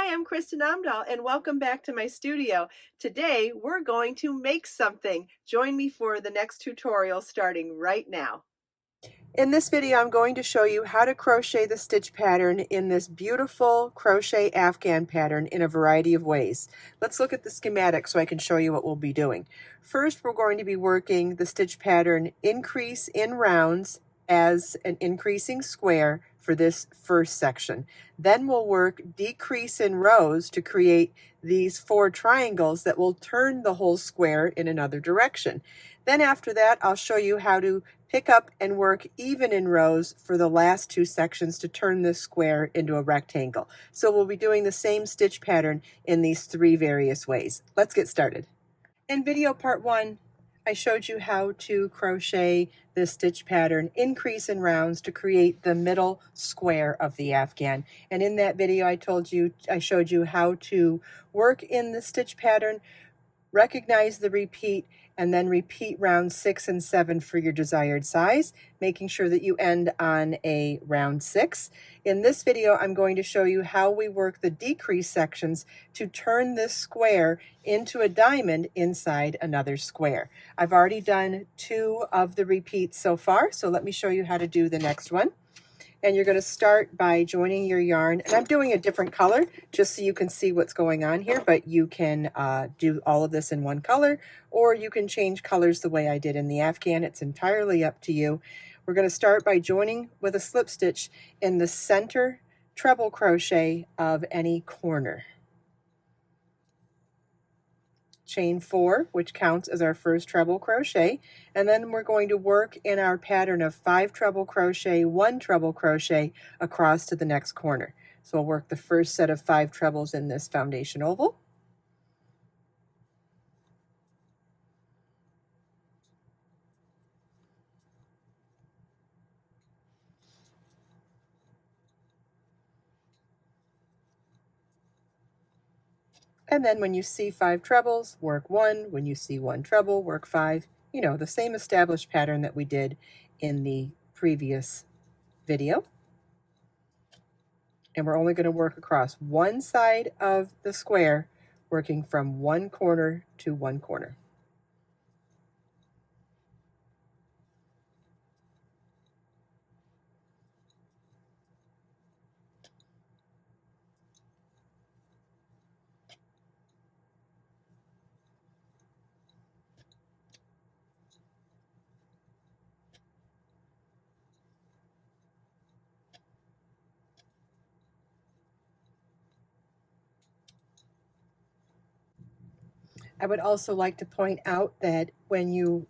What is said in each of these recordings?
Hi, I'm Kristin Omdahl, and welcome back to my studio. Today, we're going to make something. Join me for the next tutorial starting right now. In this video, I'm going to show you how to crochet the stitch pattern in this beautiful crochet Afghan pattern in a variety of ways. Let's look at the schematic so I can show you what we'll be doing. First, we're going to be working the stitch pattern increase in rounds as an increasing square for this first section. Then we'll work decrease in rows to create these 4 triangles that will turn the whole square in another direction. Then after that, I'll show you how to pick up and work even in rows for the last 2 sections to turn this square into a rectangle. So we'll be doing the same stitch pattern in these 3 various ways. Let's get started. In video part 1, I showed you how to crochet this stitch pattern, increase in rounds to create the middle square of the Afghan. And in that video, I showed you how to work in the stitch pattern, recognize the repeat, and then repeat rounds 6 and 7 for your desired size, making sure that you end on a round 6. In this video, I'm going to show you how we work the decrease sections to turn this square into a diamond inside another square. I've already done 2 of the repeats so far, so let me show you how to do the next one. And you're going to start by joining your yarn, and I'm doing a different color just so you can see what's going on here, but you can do all of this in one color, or you can change colors the way I did in the Afghan. It's entirely up to you. We're going to start by joining with a slip stitch in the center treble crochet of any corner. Chain 4, which counts as our first treble crochet, and then we're going to work in our pattern of 5 treble crochet, 1 treble crochet across to the next corner. So we'll work the first set of 5 trebles in this foundation oval. And then when you see 5 trebles, work 1. When you see 1 treble, work 5. You know, the same established pattern that we did in the previous video. And we're only going to work across one side of the square, working from one corner to one corner. I would also like to point out that when you're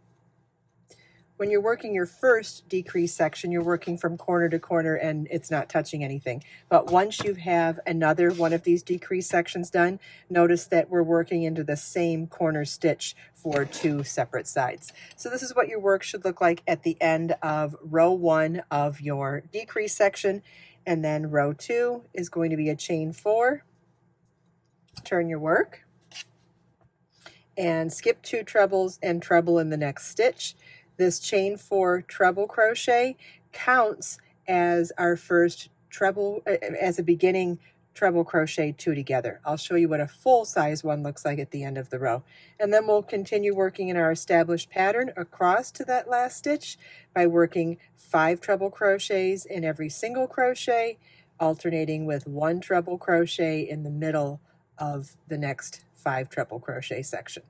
working your first decrease section, you're working from corner to corner and it's not touching anything. But once you have another one of these decrease sections done, notice that we're working into the same corner stitch for 2 separate sides. So this is what your work should look like at the end of row 1 of your decrease section. And then row 2 is going to be a chain 4. Turn your work and skip 2 trebles and treble in the next stitch. This chain 4 treble crochet counts as our first treble, as a beginning treble crochet 2 together. I'll show you what a full size one looks like at the end of the row. And then we'll continue working in our established pattern across to that last stitch by working 5 treble crochets in every single crochet, alternating with 1 treble crochet in the middle of the next 5 treble crochet section,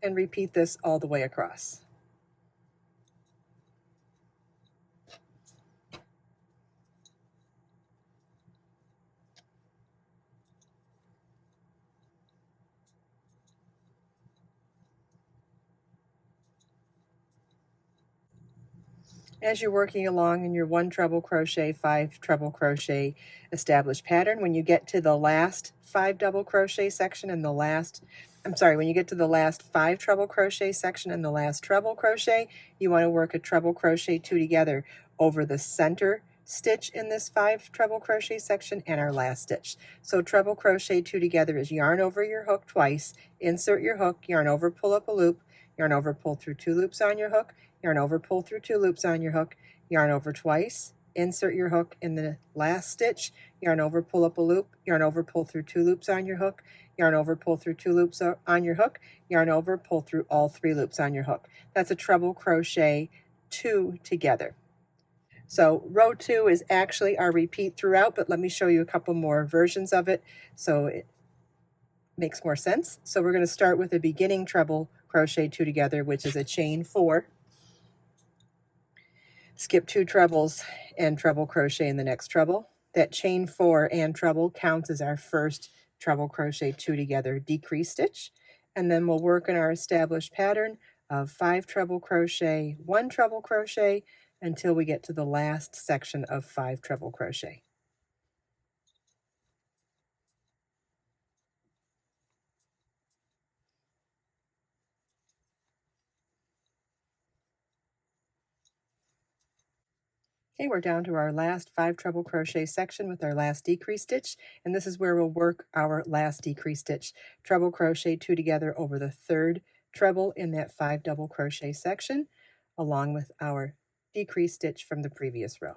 and repeat this all the way across. As you're working along in your 1 treble crochet, 5 treble crochet established pattern, when you get to the last 5 double crochet section and when you get to the last 5 treble crochet section and the last treble crochet, you want to work a treble crochet 2 together over the center stitch in this 5 treble crochet section and our last stitch. So treble crochet 2 together is yarn over your hook twice, insert your hook, yarn over, pull up a loop, yarn over, pull through 2 loops on your hook, yarn over, pull through 2 loops on your hook, yarn over twice, insert your hook in the last stitch, yarn over, pull up a loop, yarn over, pull through 2 loops on your hook, yarn over, pull through 2 loops on your hook, yarn over, pull through all 3 loops on your hook. That's a treble crochet 2 together. So row 2 is actually our repeat throughout, but let me show you a couple more versions of it so it makes more sense. So we're going to start with a beginning treble crochet 2 together, which is a chain 4. Skip 2 trebles and treble crochet in the next treble. That chain 4 and treble counts as our first treble crochet 2 together decrease stitch, and then we'll work in our established pattern of 5 treble crochet, 1 treble crochet until we get to the last section of 5 treble crochet. Okay, we're down to our last 5 treble crochet section with our last decrease stitch, and this is where we'll work our last decrease stitch. Treble crochet 2 together over the 3rd treble in that 5 double crochet section, along with our decrease stitch from the previous row.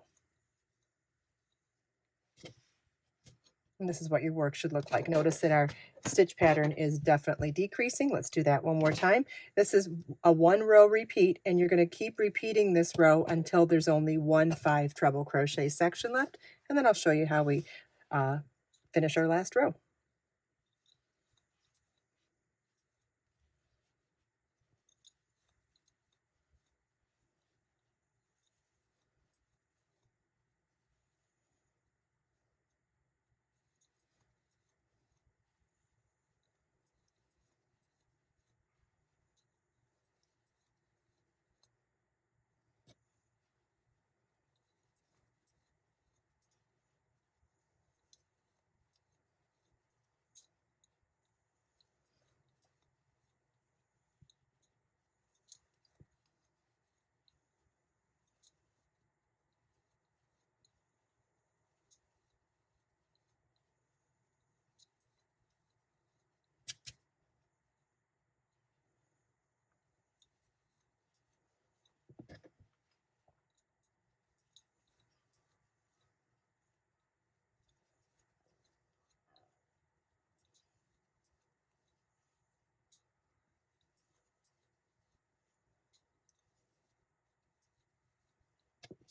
And this is what your work should look like. Notice that our stitch pattern is definitely decreasing. Let's do that one more time. This is a 1 row repeat, and you're going to keep repeating this row until there's only 1 5 treble crochet section left, and then I'll show you how we finish our last row.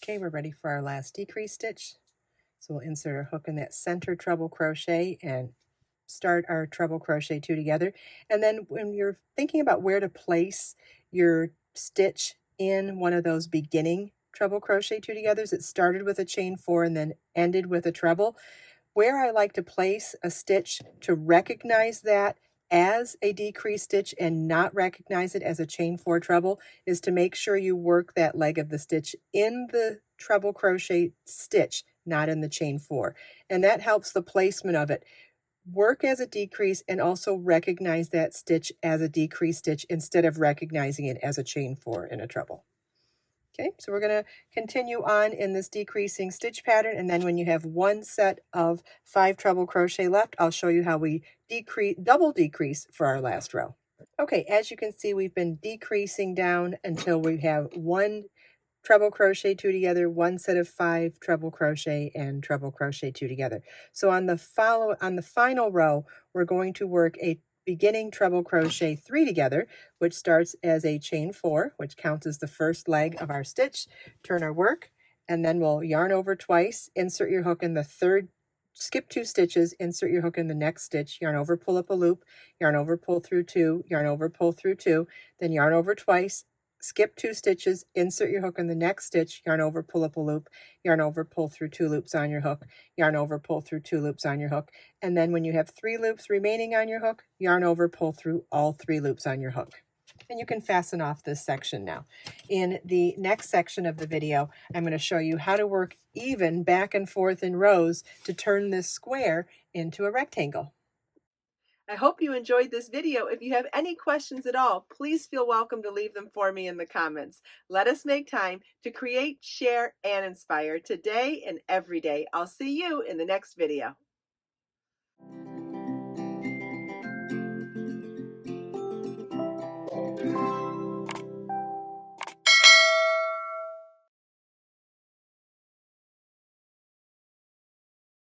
Okay, we're ready for our last decrease stitch. So we'll insert our hook in that center treble crochet and start our treble crochet 2 together. And then when you're thinking about where to place your stitch in one of those beginning treble crochet 2 togethers, it started with a chain 4 and then ended with a treble. Where I like to place a stitch to recognize that as a decrease stitch and not recognize it as a chain 4 treble is to make sure you work that leg of the stitch in the treble crochet stitch, not in the chain 4. And that helps the placement of it. Work as a decrease and also recognize that stitch as a decrease stitch instead of recognizing it as a chain 4 in a treble. Okay, so we're going to continue on in this decreasing stitch pattern, and then when you have 1 set of 5 treble crochet left, I'll show you how we double decrease for our last row. Okay, as you can see, we've been decreasing down until we have 1 treble crochet 2 together, 1 set of 5 treble crochet and treble crochet 2 together. So on the final row, we're going to work a beginning treble crochet 3 together, which starts as a chain 4, which counts as the first leg of our stitch. Turn our work, and then we'll yarn over twice, insert your hook in the third, skip 2 stitches, insert your hook in the next stitch, yarn over, pull up a loop, yarn over, pull through 2, yarn over, pull through 2, then yarn over twice, skip 2 stitches, insert your hook in the next stitch, yarn over, pull up a loop, yarn over, pull through 2 loops on your hook, yarn over, pull through 2 loops on your hook, and then when you have 3 loops remaining on your hook, yarn over, pull through all 3 loops on your hook. And you can fasten off this section now. In the next section of the video, I'm going to show you how to work even back and forth in rows to turn this square into a rectangle. I hope you enjoyed this video. If you have any questions at all, please feel welcome to leave them for me in the comments. Let us make time to create, share, and inspire today and every day. I'll see you in the next video.